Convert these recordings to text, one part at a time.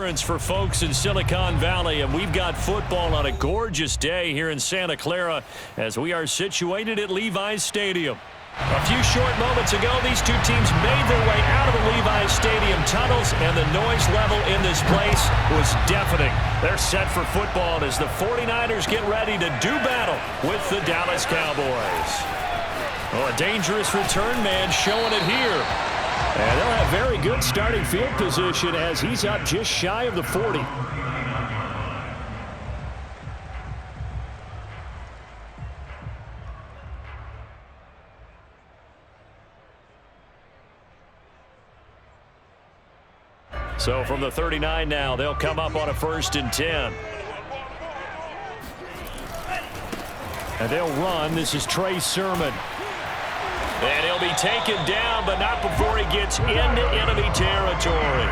appearance for folks in Silicon Valley, and we've got football on a gorgeous day here in Santa Clara as we are situated at Levi's Stadium. A few short moments ago, these two teams made their way out of the Levi's Stadium tunnels, and the noise level in this place was deafening. They're set for football as the 49ers get ready to do battle with the Dallas Cowboys. Well, a dangerous return man showing it here. And they'll have very good starting field position as he's up just shy of the 40. So from the 39 now, they'll come up on a 1st and 10. And they'll run. This is Trey Sermon. And he'll be taken down, but not before he gets into enemy territory.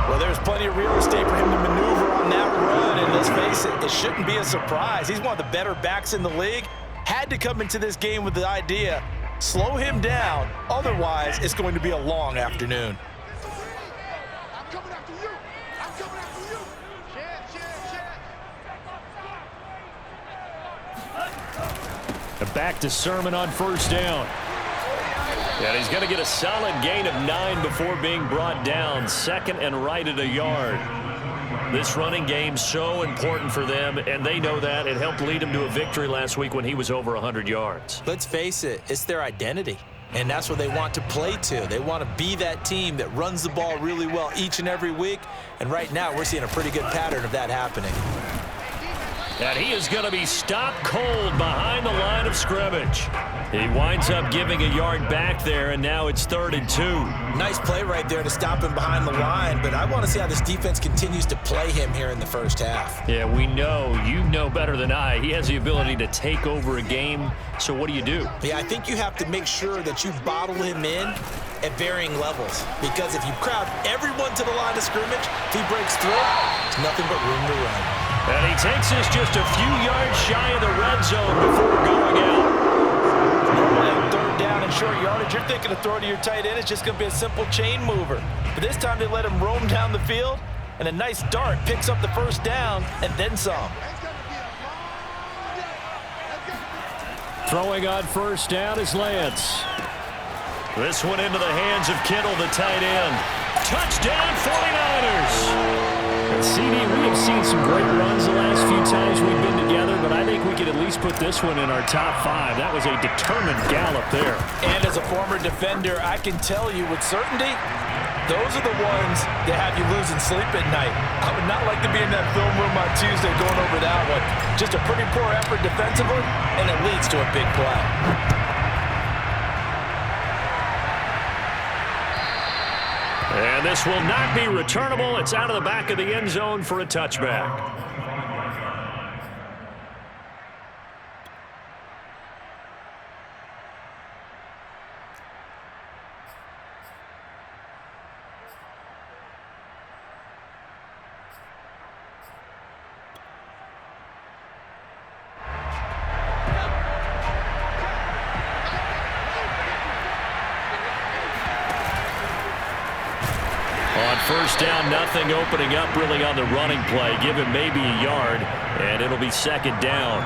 Well, there's plenty of real estate for him to maneuver on that run, and let's face it, it shouldn't be a surprise. He's one of the better backs in the league. Had to come into this game with the idea, slow him down, otherwise it's going to be a long afternoon. Back to Sermon on 1st down. And he's going to get a solid gain of 9 before being brought down. 2nd and right at a yard. This running game so important for them, and they know that. It helped lead them to a victory last week when he was over 100 yards. Let's face it, it's their identity. And that's what they want to play to. They want to be that team that runs the ball really well each and every week. And right now, we're seeing a pretty good pattern of that happening. And he is going to be stopped cold behind the line of scrimmage. He winds up giving a yard back there, and now it's 3rd and 2. Nice play right there to stop him behind the line, but I want to see how this defense continues to play him here in the first half. Yeah, we know. You know better than I. He has the ability to take over a game, so what do you do? Yeah, I think you have to make sure that you bottle him in at varying levels, because if you crowd everyone to the line of scrimmage, if he breaks through, there's nothing but room to run. And he takes us just a few yards shy of the red zone before going out. Normally on 3rd down and short yardage, you're thinking of throw to your tight end. It's just going to be a simple chain mover. But this time they let him roam down the field, and a nice dart picks up the 1st down and then some. Throwing on 1st down is Lance. This one into the hands of Kittle, the tight end. Touchdown, 49ers! And CD, we have seen some great runs the last few times we've been together, but I think we could at least put this one in our top 5. That was a determined gallop there. And as a former defender, I can tell you with certainty, those are the ones that have you losing sleep at night. I would not like to be in that film room on Tuesday going over that one. Just a pretty poor effort defensively, and it leads to a big play. And this will not be returnable. It's out of the back of the end zone for a touchback. On 1st down, nothing opening up really on the running play. Give him maybe a yard, and it'll be 2nd down.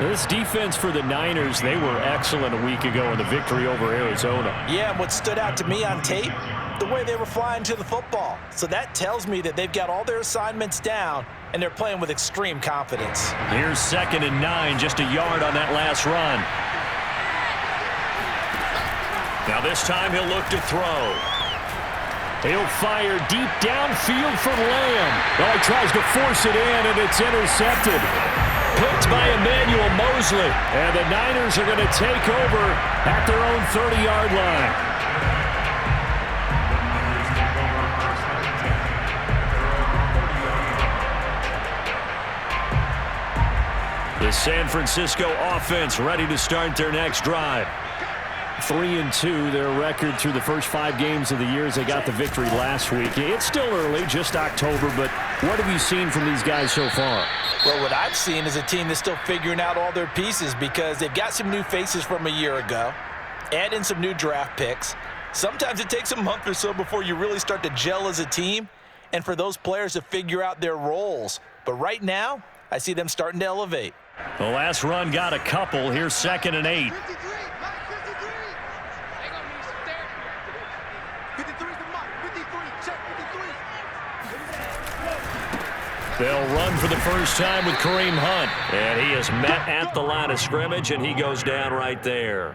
This defense for the Niners, they were excellent a week ago in the victory over Arizona. Yeah, and what stood out to me on tape, the way they were flying to the football. So that tells me that they've got all their assignments down, and they're playing with extreme confidence. Here's 2nd and 9, just a yard on that last run. Now this time he'll look to throw. He'll fire deep downfield for Lamb. Well, he tries to force it in, and it's intercepted. Picked by Emmanuel Mosley. And the Niners are going to take over at their own 30-yard line. The San Francisco offense ready to start their next drive. 3-2, their record through the first 5 games of the year as they got the victory last week. It's still early, just October, but what have you seen from these guys so far? Well, what I've seen is a team that's still figuring out all their pieces because they've got some new faces from a year ago, add in some new draft picks. Sometimes it takes a month or so before you really start to gel as a team, and for those players to figure out their roles. But right now, I see them starting to elevate. The last run got a couple. Here's 2nd and 8. They'll run for the first time with Kareem Hunt. And he is met at the line of scrimmage, and he goes down right there.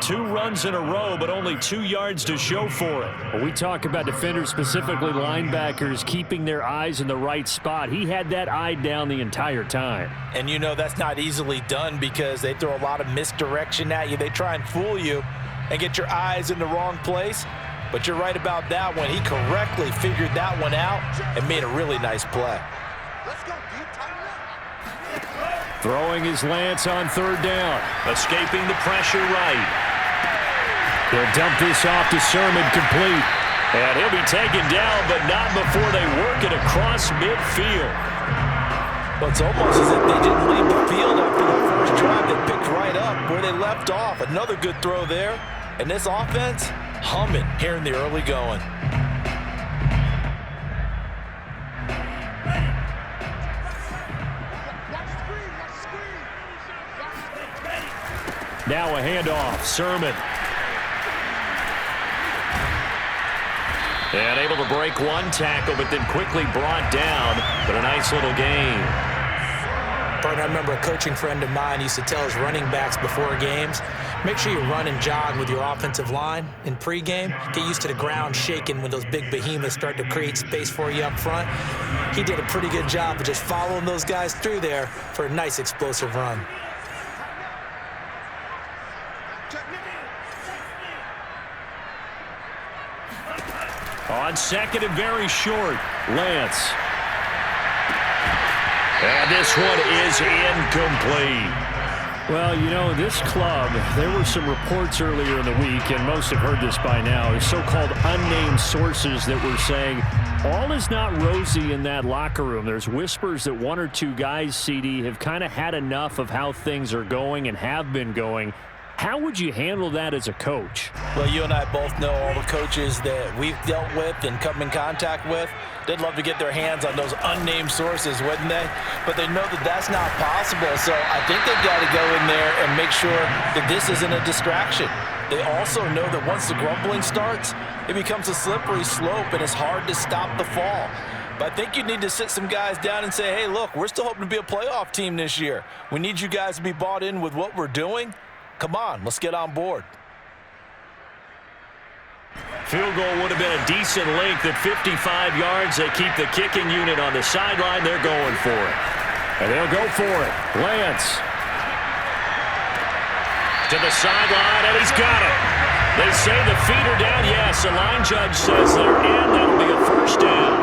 2 runs in a row, but only 2 yards to show for it. When we talk about defenders, specifically linebackers, keeping their eyes in the right spot, he had that eye down the entire time. And you know that's not easily done because they throw a lot of misdirection at you. They try and fool you and get your eyes in the wrong place. But you're right about that one. He correctly figured that one out and made a really nice play. Throwing his Lance on 3rd down. Escaping the pressure right. He'll dump this off to Sermon, complete. And he'll be taken down, but not before they work it across midfield. Well, it's almost as if they didn't leave the field after the first drive. They picked right up where they left off. Another good throw there. And this offense, humming here in the early going. Now a handoff. Sermon. And able to break 1 tackle, but then quickly brought down. But a nice little gain. Bert, I remember a coaching friend of mine used to tell his running backs before games, make sure you run and jog with your offensive line in pregame. Get used to the ground shaking when those big behemoths start to create space for you up front. He did a pretty good job of just following those guys through there for a nice explosive run. On 2nd and very short, Lance. And this one is incomplete. Well, you know, this club, there were some reports earlier in the week, and most have heard this by now, so-called unnamed sources that were saying all is not rosy in that locker room. There's whispers that 1 or 2 guys, CD, have kind of had enough of how things are going and have been going. How would you handle that as a coach? Well, you and I both know all the coaches that we've dealt with and come in contact with. They'd love to get their hands on those unnamed sources, wouldn't they? But they know that that's not possible. So I think they've got to go in there and make sure that this isn't a distraction. They also know that once the grumbling starts, it becomes a slippery slope and it's hard to stop the fall. But I think you need to sit some guys down and say, hey, look, we're still hoping to be a playoff team this year. We need you guys to be bought in with what we're doing. Come on, let's get on board. Field goal would have been a decent length at 55 yards. They keep the kicking unit on the sideline. They're going for it. And they'll go for it. Lance. To the sideline, and he's got it. They say the feet are down. Yes, the line judge says they're in. That'll be a first down.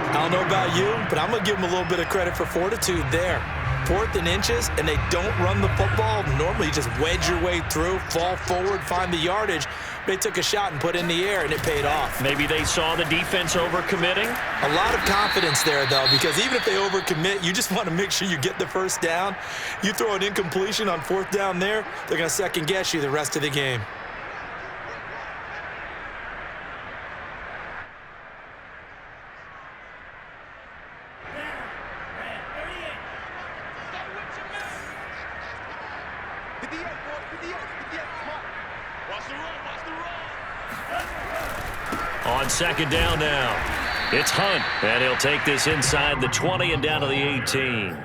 I don't know about you, but I'm going to give them a little bit of credit for fortitude there. 4th and inches, and they don't run the football. Normally, you just wedge your way through, fall forward, find the yardage. They took a shot and put it in the air, and it paid off. Maybe they saw the defense overcommitting. A lot of confidence there, though, because even if they overcommit, you just want to make sure you get the first down. You throw an incompletion on 4th down there, they're going to second-guess you the rest of the game. On 2nd down now, it's Hunt, and he'll take this inside the 20 and down to the 18.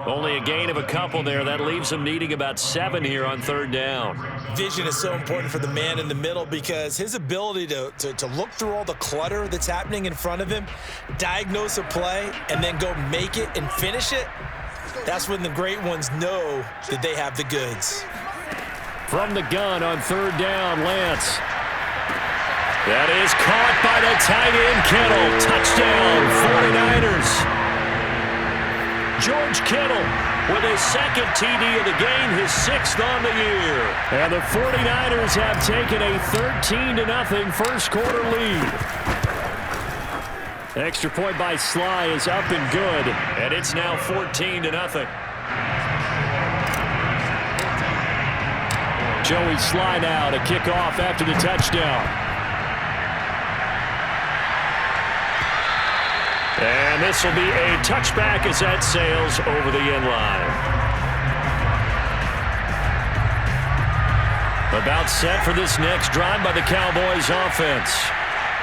Only a gain of a couple there. That leaves him needing about 7 here on 3rd down. Vision is so important for the man in the middle because his ability to look through all the clutter that's happening in front of him, diagnose a play, and then go make it and finish it, that's when the great ones know that they have the goods. From the gun on 3rd down, Lance. That is caught by the tight end, Kittle. Touchdown, 49ers. George Kittle with his 2nd TD of the game, his 6th on the year. And the 49ers have taken a 13-0 first quarter lead. Extra point by Sly is up and good. And it's now 14-0. Joey Sly now to kick off after the touchdown. this will be a touchback as that sails over the end line. About set for this next drive by the Cowboys offense.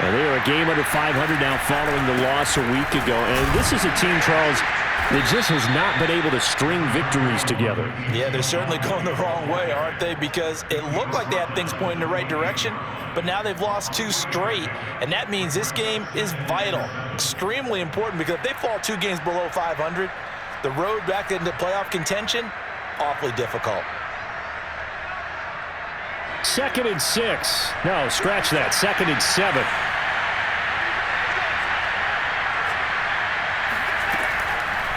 And they are a game under 500 now following the loss a week ago. And this is a team, Charles, that just has not been able to string victories together. Yeah, they're certainly going the wrong way, aren't they? Because it looked like they had things pointing in the right direction, but now they've lost 2 straight, and that means this game is vital, extremely important, because if they fall 2 games below 500, the road back into playoff contention, awfully difficult. 2nd and 6. No, scratch that. 2nd and 7.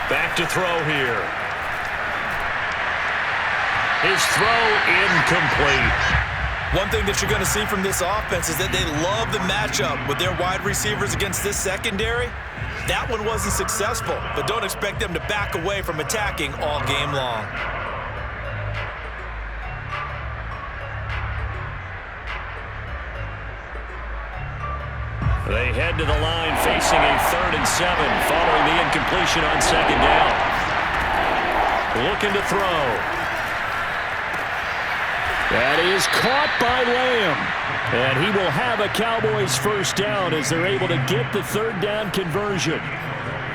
Back to throw here. His throw incomplete. One thing that you're going to see from this offense is that they love the matchup with their wide receivers against this secondary. That one wasn't successful, but don't expect them to back away from attacking all game long. They head to the line facing a 3rd and 7 following the incompletion on 2nd down. Looking to throw. That is caught by Lamb. And he will have a Cowboys 1st down as they're able to get the 3rd down conversion.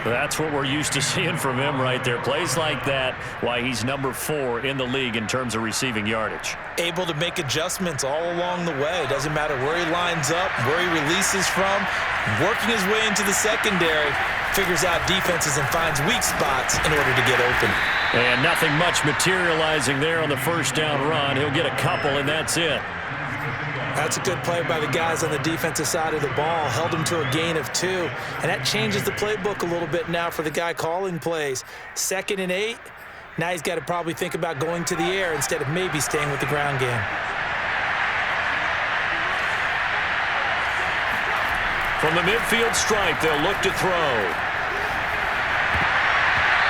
That's what we're used to seeing from him right there. Plays like that, why he's number 4 in the league in terms of receiving yardage. Able to make adjustments all along the way. Doesn't matter where he lines up, where he releases from. Working his way into the secondary, figures out defenses and finds weak spots in order to get open. And nothing much materializing there on the 1st down run. He'll get a couple, and that's it. That's a good play by the guys on the defensive side of the ball. Held him to a gain of 2. And that changes the playbook a little bit now for the guy calling plays. 2nd and 8. Now he's got to probably think about going to the air instead of maybe staying with the ground game. From the midfield stripe, they'll look to throw.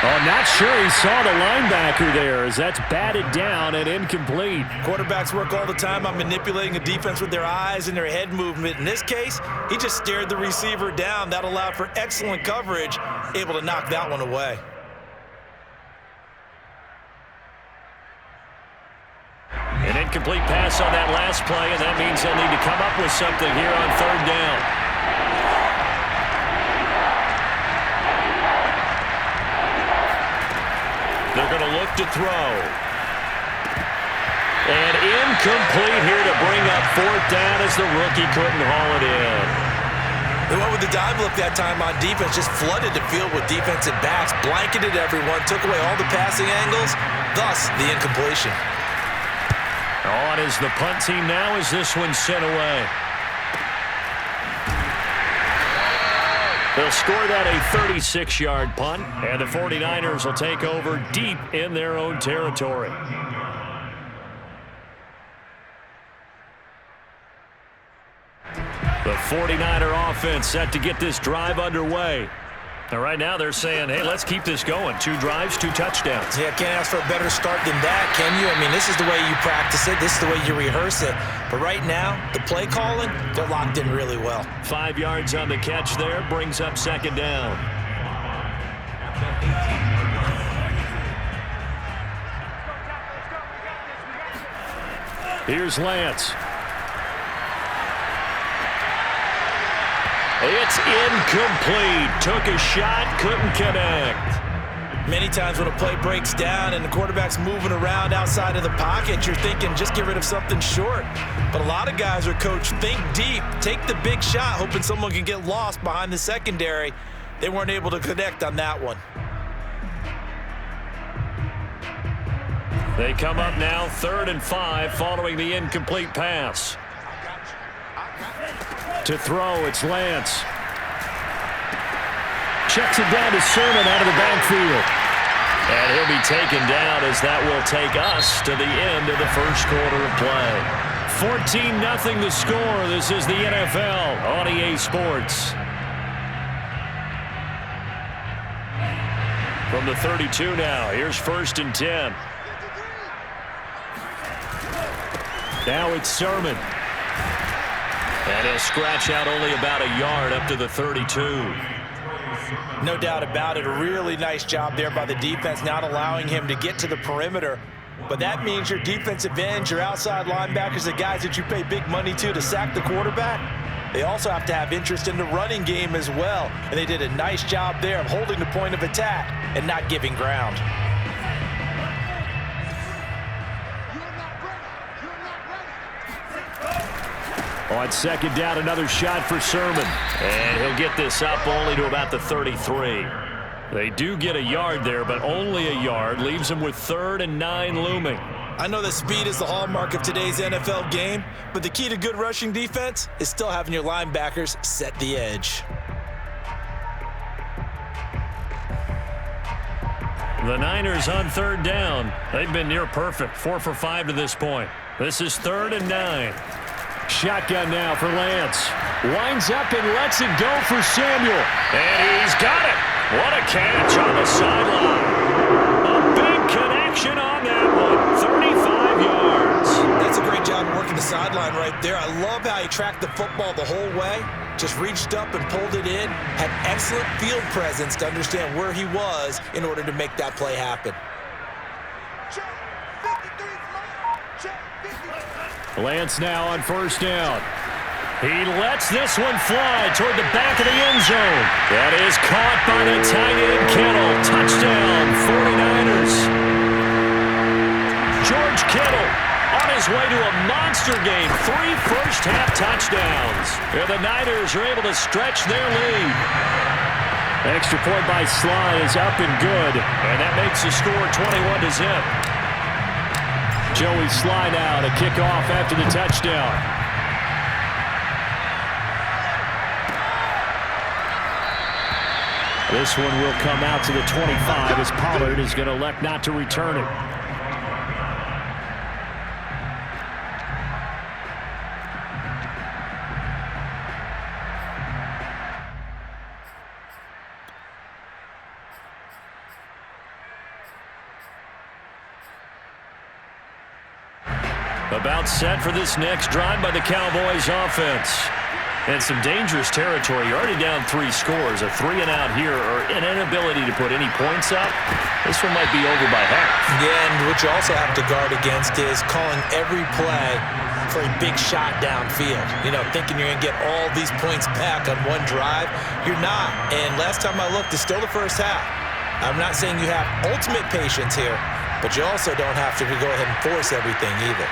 Oh, not sure he saw the linebacker there as that's batted down and incomplete. Quarterbacks work all the time on manipulating a defense with their eyes and their head movement. In this case, he just stared the receiver down. That allowed for excellent coverage, able to knock that one away. An incomplete pass on that last play, and that means they'll need to come up with something here on 3rd down. They're going to look to throw. And incomplete here to bring up 4th down as the rookie couldn't haul it in. They went with the dime look that time on defense, just flooded the field with defensive backs, blanketed everyone, took away all the passing angles, thus the incompletion. On is the punt team now as this one's sent away. They'll score that a 36-yard punt, and the 49ers will take over deep in their own territory. The 49er offense set to get this drive underway. And right now they're saying, hey, let's keep this going. 2 drives, 2 touchdowns. Yeah, can't ask for a better start than that, can you? I mean, this is the way you practice it. This is the way you rehearse it. But right now, the play calling, they're locked in really well. 5 yards on the catch there, brings up 2nd down. Here's Lance. It's incomplete. Took a shot, couldn't connect. Many times when a play breaks down and the quarterback's moving around outside of the pocket, you're thinking just get rid of something short. But a lot of guys are coached, think deep, take the big shot, hoping someone can get lost behind the secondary. They weren't able to connect on that one. They come up now 3rd and 5 following the incomplete pass. To throw, it's Lance. Checks it down to Sermon out of the backfield. And he'll be taken down as that will take us to the end of the 1st quarter of play. 14-0 the score. This is the NFL on EA Sports. From the 32 now, here's 1st and 10. Now it's Sermon. And he'll scratch out only about a yard up to the 32. No doubt about it. A really nice job there by the defense, not allowing him to get to the perimeter. But that means your defensive ends, your outside linebackers, the guys that you pay big money to sack the quarterback, they also have to have interest in the running game as well. And they did a nice job there of holding the point of attack and not giving ground. On second down, another shot for Sermon. And he'll get this up only to about the 33. They do get a yard there, but only a yard. Leaves them with 3rd and 9 looming. I know that speed is the hallmark of today's NFL game, but the key to good rushing defense is still having your linebackers set the edge. The Niners on 3rd down. They've been near perfect, 4 for 5 to this point. This is 3rd and 9. Shotgun now for Lance. Winds up and lets it go for Samuel. And he's got it. What a catch on the sideline. A big connection on that one. 35 yards. That's a great job working the sideline right there. I love how he tracked the football the whole way. Just reached up and pulled it in. Had excellent field presence to understand where he was in order to make that play happen. Lance now on 1st down. He lets this one fly toward the back of the end zone. That is caught by the tight end Kittle. Touchdown, 49ers. George Kittle on his way to a monster game. 3 first-half touchdowns. And the Niners are able to stretch their lead. Extra point by Sly is up and good. And that makes the score 21-0. Joey Sly now to kick off after the touchdown. This one will come out to the 25 as Pollard is going to elect not to return it. About set for this next drive by the Cowboys offense. And some dangerous territory. You're already down 3 scores. A 3-and-out here or an inability to put any points up. This one might be over by half. Yeah, and what you also have to guard against is calling every play for a big shot downfield. You know, thinking you're going to get all these points back on one drive. You're not. And last time I looked, it's still the first half. I'm not saying you have ultimate patience here, but you also don't have to go ahead and force everything either.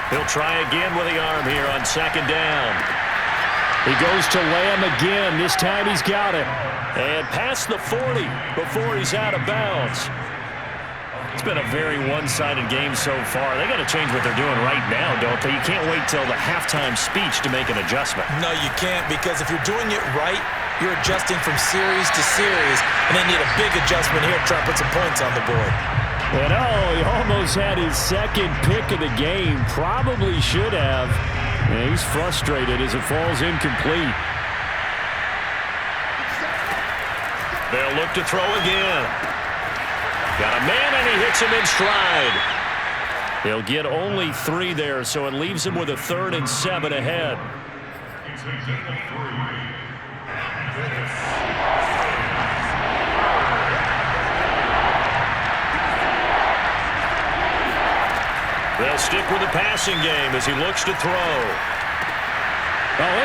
He'll try again with the arm here on 2nd down. He goes to Lamb again. This time he's got it. And past the 40 before he's out of bounds. It's been a very one-sided game so far. They got to change what they're doing right now, don't they? You can't wait till the halftime speech to make an adjustment. No, you can't, because if you're doing it right, you're adjusting from series to series, and they need a big adjustment here to try to put some points on the board. And he almost had his 2nd pick of the game. Probably should have. And he's frustrated as it falls incomplete. They'll look to throw again. Got a man, and he hits him in stride. He'll get only 3 there, so it leaves him with a 3rd and 7 ahead. They'll stick with the passing game as he looks to throw.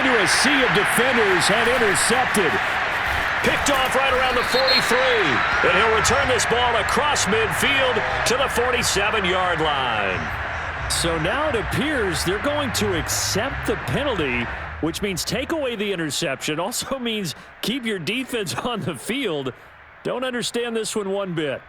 Into a sea of defenders and intercepted. Picked off right around the 43. And he'll return this ball across midfield to the 47-yard line. So now it appears they're going to accept the penalty, which means take away the interception. Also means keep your defense on the field. Don't understand this one bit.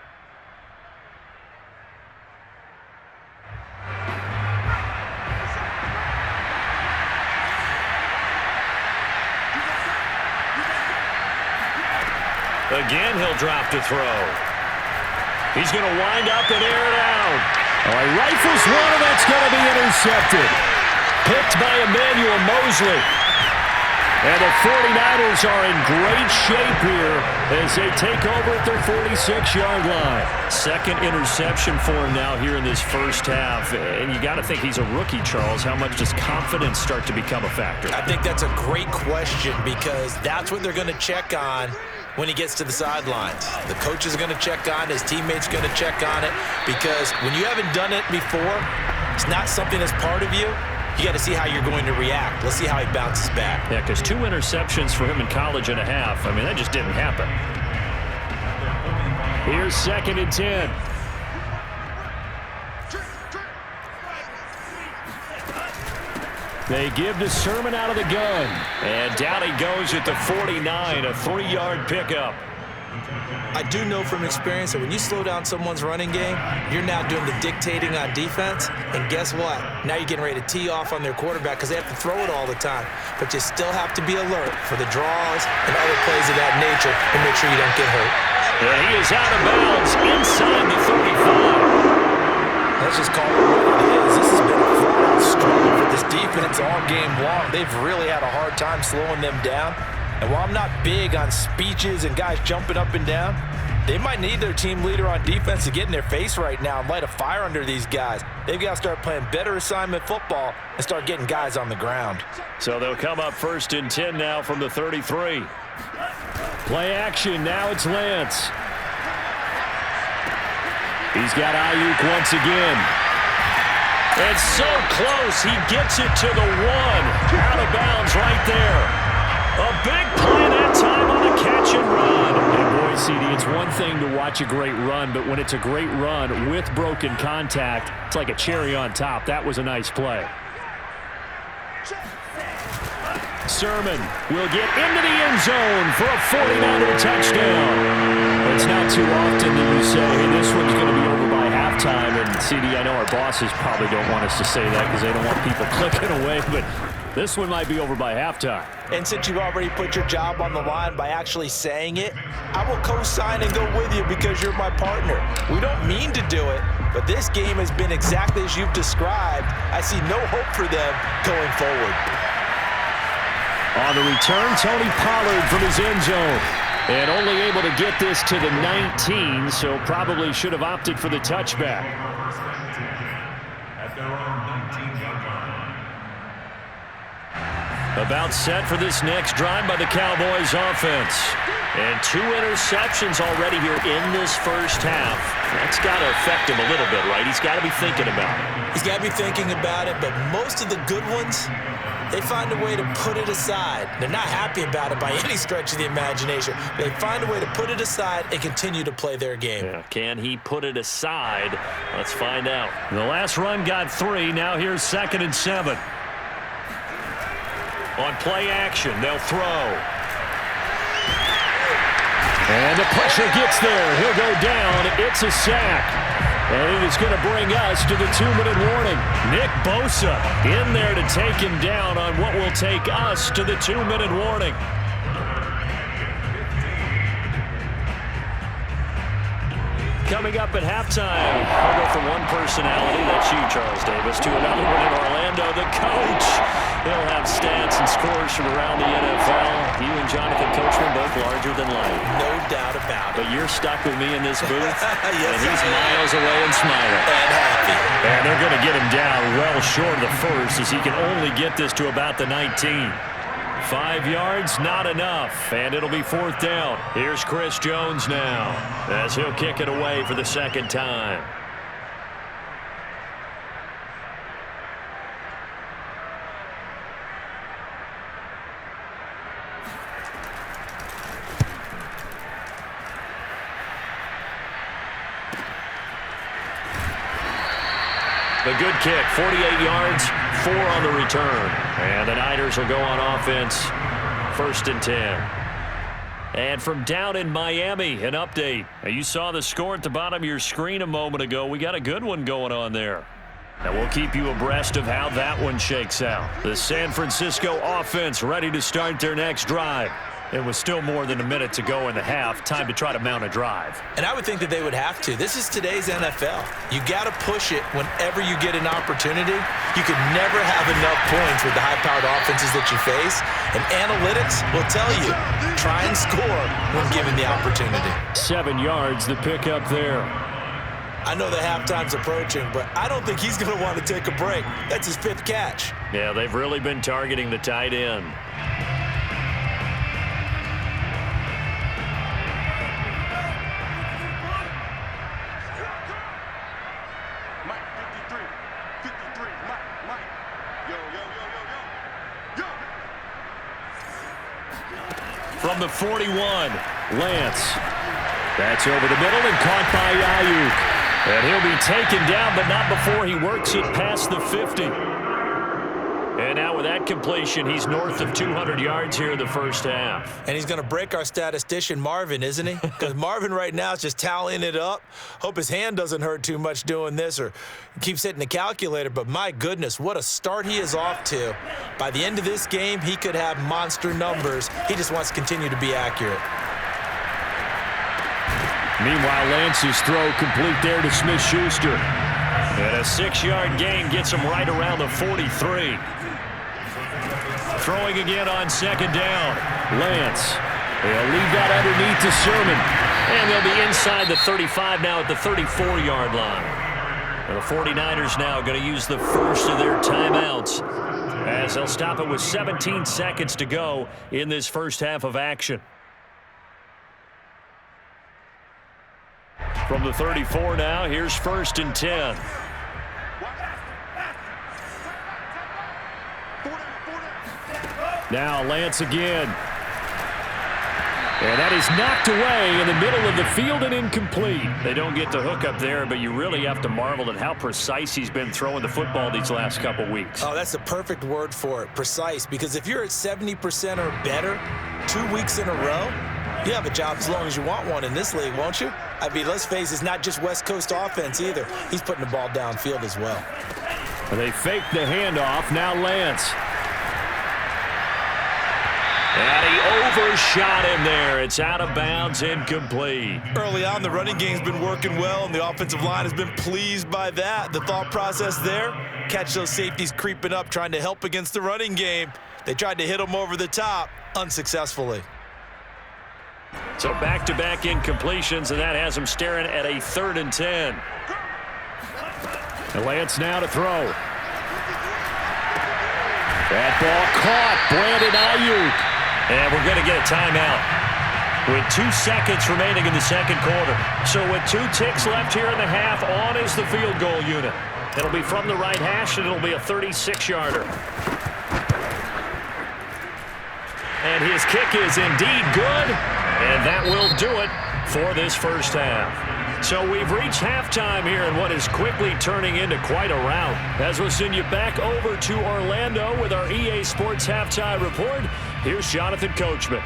Again, he'll drop to throw. He's going to wind up and air it out. He rifles one, and that's going to be intercepted. Picked by Emmanuel Mosley. And the 49ers are in great shape here as they take over at their 46-yard line. Second interception for him now here in this first half. And you got to think he's a rookie, Charles. How much does confidence start to become a factor? I think that's a great question because that's what they're going to check on when he gets to the sidelines. The coach is going to check on it. His teammates going to check on it because when you haven't done it before, it's not something that's part of you. You got to see how you're going to react. Let's see how he bounces back. Yeah, because 2 interceptions for him in college and a half. I mean, that just didn't happen. Here's 2nd and 10. They give to Sermon out of the gun. And down he goes at the 49, a 3-yard pickup. I do know from experience that when you slow down someone's running game, you're now doing the dictating on defense. And guess what? Now you're getting ready to tee off on their quarterback because they have to throw it all the time. But you still have to be alert for the draws and other plays of that nature to make sure you don't get hurt. And he is out of bounds inside the 35. Let's just call it what it is. This has been a flat-out struggle for this defense all game long. They've really had a hard time slowing them down. And while I'm not big on speeches and guys jumping up and down, they might need their team leader on defense to get in their face right now and light a fire under these guys. They've got to start playing better assignment football and start getting guys on the ground. So they'll come up 1st and 10 now from the 33. Play action. Now it's Lance. He's got Ayuk once again. It's so close. He gets it to the 1. Out of bounds right there. A big play that time on a catch and run. And boy, CD, it's one thing to watch a great run, but when it's a great run with broken contact, it's like a cherry on top. That was a nice play. Sermon will get into the end zone for a 49er touchdown. It's not too often that you say, hey, this one's going to be over by halftime. And CD, I know our bosses probably don't want us to say that because they don't want people clicking away, but this one might be over by halftime. And since you've already put your job on the line by actually saying it, I will co-sign and go with you because you're my partner. We don't mean to do it, but this game has been exactly as you've described. I see no hope for them going forward. On the return, Tony Pollard from his end zone. And only able to get this to the 19, so probably should have opted for the touchback. About set for this next drive by the Cowboys offense. And 2 interceptions already here in this first half. That's got to affect him a little bit, right? He's got to be thinking about it. He's got to be thinking about it, but most of the good ones, they find a way to put it aside. They're not happy about it by any stretch of the imagination. They find a way to put it aside and continue to play their game. Yeah, can he put it aside? Let's find out. The last run got 3. Now here's 2nd and 7. On play action, they'll throw. And the pressure gets there. He'll go down. It's a sack. And it is going to bring us to the 2-minute warning. Nick Bosa in there to take him down on what will take us to the 2-minute warning. Coming up at halftime, I'll go from one personality, that's you, Charles Davis, to another one in Orlando, the coach. He'll have stats and scores from around the NFL. You and Jonathan Coachman both larger than life. No doubt about it. But you're stuck with me in this booth, Yes, and he's miles away and smiling. And happy. And they're going to get him down well short of the first as he can only get this to about the 19. 5 yards, not enough, and it'll be 4th down. Here's Chris Jones now as he'll kick it away for the 2nd time. The good kick, 48 yards, 4 on the return. And the Niners will go on offense, 1st and 10. And from down in Miami, an update. Now, you saw the score at the bottom of your screen a moment ago. We got a good one going on there. And we'll keep you abreast of how that one shakes out. The San Francisco offense ready to start their next drive. It was still more than a minute to go in the half. Time to try to mount a drive. And I would think that they would have to. This is today's NFL. You got to push it whenever you get an opportunity. You could never have enough points with the high-powered offenses that you face. And analytics will tell you, try and score when given the opportunity. 7 yards, the pickup there. I know the halftime's approaching, but I don't think he's going to want to take a break. That's his 5th catch. Yeah, they've really been targeting the tight end. From the 41, Lance. That's over the middle and caught by Ayuk. And he'll be taken down, but not before he works it past the 50. And now with that completion, he's north of 200 yards here in the first half. And he's going to break our statistician, Marvin, isn't he? Because Marvin right now is just tallying it up. Hope his hand doesn't hurt too much doing this or keeps hitting the calculator. But my goodness, what a start he is off to. By the end of this game, he could have monster numbers. He just wants to continue to be accurate. Meanwhile, Lance's throw complete there to Smith-Schuster. And a 6-yard gain gets him right around the 43. Throwing again on second down. Lance. They'll leave that underneath to Sermon. And they'll be inside the 35 now at the 34-yard line. And the 49ers now going to use the first of their timeouts as they'll stop it with 17 seconds to go in this first half of action. From the 34 now, here's 1st and 10. Now Lance again. And that is knocked away in the middle of the field and incomplete. They don't get the hook up there, but you really have to marvel at how precise he's been throwing the football these last couple weeks. Oh, that's the perfect word for it, precise. Because if you're at 70% or better 2 weeks in a row, you have a job as long as you want one in this league, won't you? I mean, let's face it, it's not just West Coast offense either. He's putting the ball downfield as well. They fake the handoff. Now Lance. And he overshot him there. It's out of bounds, incomplete. Early on, the running game's been working well, and the offensive line has been pleased by that. The thought process there, catch those safeties creeping up, trying to help against the running game. They tried to hit him over the top, unsuccessfully. So back-to-back incompletions, and that has him staring at a 3rd and 10. And Lance now to throw. That ball caught. Brandon Ayuk. And we're going to get a timeout with 2 seconds remaining in the second quarter. So with 2 ticks left here in the half, on is the field goal unit. It'll be from the right hash, and it'll be a 36-yarder. And his kick is indeed good, and that will do it for this first half. So we've reached halftime here in what is quickly turning into quite a rout. As we'll send you back over to Orlando with our EA Sports Halftime Report, here's Jonathan Coachman.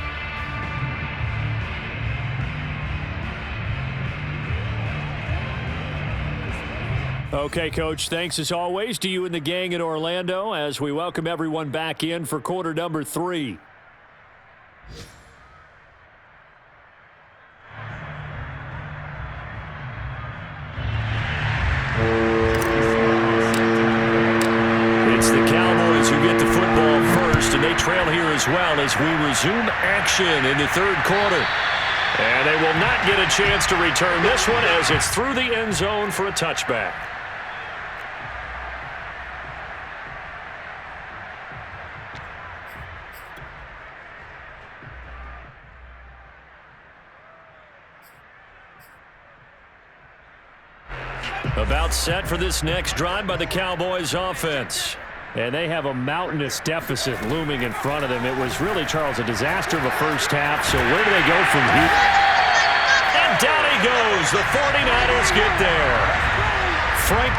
Okay, Coach, thanks as always to you and the gang in Orlando as we welcome everyone back in for quarter number 3. It's the Cowboys who get the football first, and they trail here as well as we resume action in the third quarter. And they will not get a chance to return this one as it's through the end zone for a touchback. About set for this next drive by the Cowboys offense. And they have a mountainous deficit looming in front of them. It was really, Charles, a disaster of a first half. So where do they go from here? And down he goes. The 49ers get there. Frank